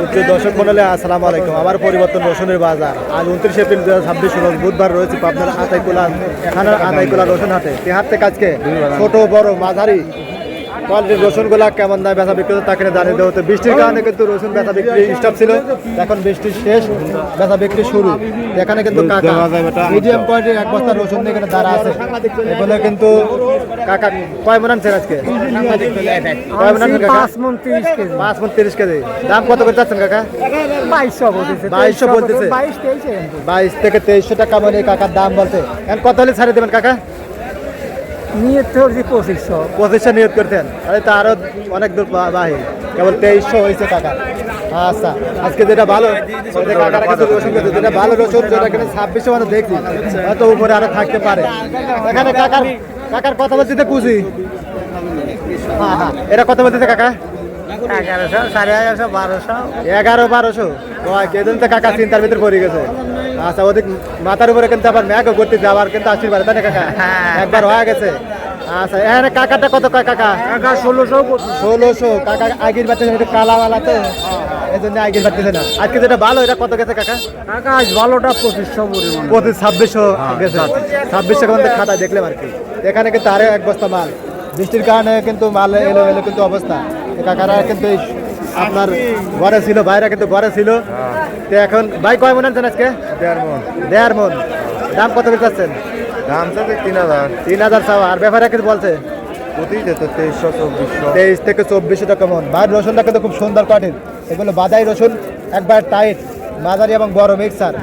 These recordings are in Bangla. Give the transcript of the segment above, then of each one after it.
প্রিয় দর্শক মন্ডলী, আসসালামু আলাইকুম। আবার পরিবর্তন রসুনের বাজার। আজ 29 এপ্রিল 2026 রোজ বুধবার রয়েছে পাবনার আতাইকুলা রসুন হাটে। এই হাট থেকে আজকে ছোট বড় মাঝারি কোয়ালিটির রসুনগুলা কেমন দামে বেচা বিক্রি হচ্ছে তা কিনে জানিয়ে দেওয়া হতো। বৃষ্টির কারণে কিন্তু রসুন বেচা বিক্রি স্টপ ছিল, এখন বৃষ্টি শেষ, বেচা বিক্রি শুরু। এখানে কিন্তু কাকা মিডিয়াম কোয়ালিটির এক বস্তা রসুন এখানে দাঁড়া আছে। এগুলো কিন্তু কাকা কয় মন আনছেন আজকে? কয় মন আনছেন কাকা? 5 মণ 30 কেজি। 5 মণ 30 কেজি। দাম কত করে চাচ্ছেন কাকা? 2200 বলতেছে। 2200 বলতেছে। 22 থেকে 2300 টাকা মানে কাকার দাম বলতে। এখন কত হলে ছাড়ে দেবেন কাকা? নিয়ত করছি 2500। 2500 নিয়ত করতেন, তাহলে তো আরো অনেক দূর বাহি, কেবল 2300 হয়েছে টাকা। আচ্ছা, আজকে যেটা ভালো যেটা ভালো রসুন, যেটা কিনে 2600 মানে দেখছি, হয়তো উপরে আরো থাকতে পারে। এখানে কাকার কথা বলতে খুশি। হ্যাঁ, এরা কথা বলতেছে কাকা 1100, 1150, 1200। 1100-1200 কেদিন তো কাকা চিন্তার ভিতরে পড়ে গেছে। আচ্ছা, ওদিক মাথার উপরে কিন্তু আবার ম্যাগও করতেছে, আবার কিন্তু আসতে পারে, তাই না কাকা? একবার হয়ে গেছে। আচ্ছা, এখানে কাকাটা কত কয় কাকা? 1600। কাকা আগের বাচ্চা একটু কালাওয়ালাতে, এই জন্য আগের বাচ্চা না। আজকে যেটা ভালো, এটা কত গেছে কাকা? কাকা আজ ভালোটা 2500 পরিমাণ। 2600 গেছে। 2600 মধ্যে খাতায় দেখলাম আর কি। এখানে কিন্তু আরো এক বস্তা মাল, বৃষ্টির কারণে কিন্তু মাল এলো কিন্তু অবস্থা। কাকারা কিন্তু আপনার ঘরে ছিল, ভাইরা কিন্তু ঘরে ছিল। তো এখন ভাই কয় মন আনছেন আজকে? 1.5 মণ। দাম কত করে চাচ্ছেন? দাম চাচ্ছে 3000। 3000 চাওয়া। আর ব্যাপারে কিন্তু বলছে প্রতি যেত 2300-2400। 23 থেকে 2400 টাকা মন। ভাইয়ের রসুনটা কিন্তু খুব সুন্দর কাঠের, এগুলো বাদাই রসুন, একবার টাইট, মাঝারি এবং বড় মিক্সার।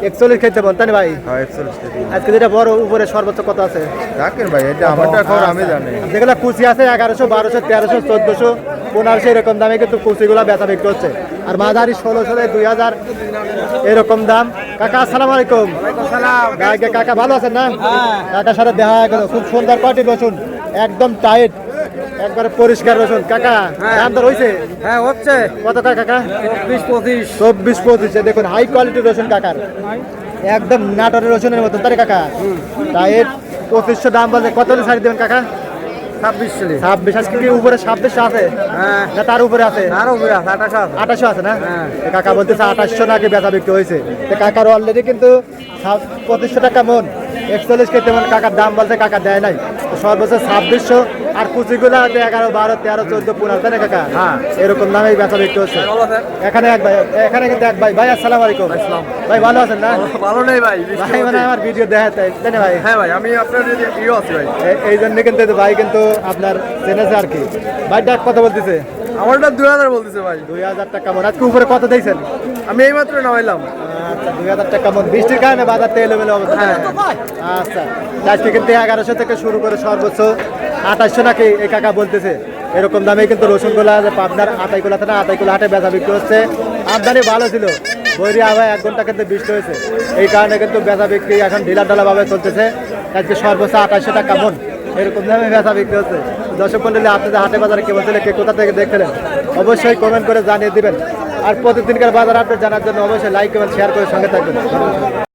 41 খেতে বল, তাই না ভাই? হ্যাঁ, 41 কেজি। আজকে যেটা বড় উপরে সর্বোচ্চ কত আছে? রাখেন ভাই, এটা আমারটা খবর আমি জানি। যেগুলো কুচি আছে 1100, 1200, 1300, 1400, 1500 এরকম দামে কিন্তু কুচিগুলো বেচা বিক্রি হচ্ছে। আর মাঝারি 1600 থেকে 2000 এরকম দাম। কাকা আসসালামু আলাইকুম। কাকা ভালো আছেন না? কাকার সাথে দেখা গেল, খুব সুন্দর কোয়ালিটির রসুন, একদম টাইট, একবারে পরিষ্কার রসুন। কাকা দাম তো রয়েছে? হ্যাঁ হচ্ছে। কত কাকা? 24-25। 24-25। দেখুন হাই কোয়ালিটির রসুন কাকার, একদম নাটোরের রসুনের মতন, তাই কাকা? টাইট 2500 দাম বলছে। কত হলে ছাড়ি দেবেন কাকা? 26। 26। আজকে কি উপরে 2700 আছে? হ্যাঁ, না তার উপরে আছে? আর উপরে আছে 2800। 2800 আছে না? হ্যাঁ। কাকা বলতেছে 2800 নাকি বেচা বিক্রি হয়েছে। কাকার অলরেডি কিন্তু 2500 টাকা মন, 41 কেজি মন কাকার দাম বলতে, কাকা দেয় নাই। সর্বোচ্চ 2600। আর কুচিগুলো আছে 11, 12, 13, 14, 15, তাই না কাকা? হ্যাঁ, এরকম দামে বেচা বিক্রি হচ্ছে। এখানে এক ভাই, এখানে কিন্তু এক ভাই। ভাই আসসালামু আলাইকুম। ভাই ভালো আছেন না? ভালো নেই ভাই। ভাই মানে আমার ভিডিও দেখা তাই না ভাই? হ্যাঁ ভাই, আমি আপনার প্রিয় আছি ভাই। এই জন্য কিন্তু ভাই কিন্তু আপনার জেনেছে আর কি। ভাই ডাক কত বলতেছে? আমারটা 2000 বলতেছে ভাই। 2000 টাকা মন। আজকে উপরে কত দিয়েছেন? আমি এইমাত্র নামাইলাম। আচ্ছা, 2000 টাকা মন। বৃষ্টির কারণে বাজার তেল এলো অবস্থা। আচ্ছা, আজকে কিন্তু 1100 থেকে শুরু করে সর্বোচ্চ 2800 নাকি এই কাকা বলতেছে। এরকম দামে কিন্তু রসুনগুলা পাবনার আতাইকুলা থানা আতাইকুলা হাটে বেচা বিক্রি হচ্ছে। আমদানি ভালো ছিল, বৈরি আবহাওয়া 1 ঘন্টা কিন্তু বৃষ্টি হয়েছে, এই কারণে কিন্তু বেচা বিক্রি এখন ঢিলা ভাবে চলতেছে। আজকে সর্বোচ্চ 2800 টাকা মন এরকম দামে বেচা বিক্রি হচ্ছে। দর্শক মন্ডলী, আপনাদের হাটে বাজারে কে বলছিলেন, কে কোথা থেকে দেখছিলেন অবশ্যই কমেন্ট করে জানিয়ে দিবেন। আর প্রতিদিনকার বাজার আপডেট জানার জন্য অবশ্যই লাইক এবং শেয়ার করে সঙ্গে থাকবেন।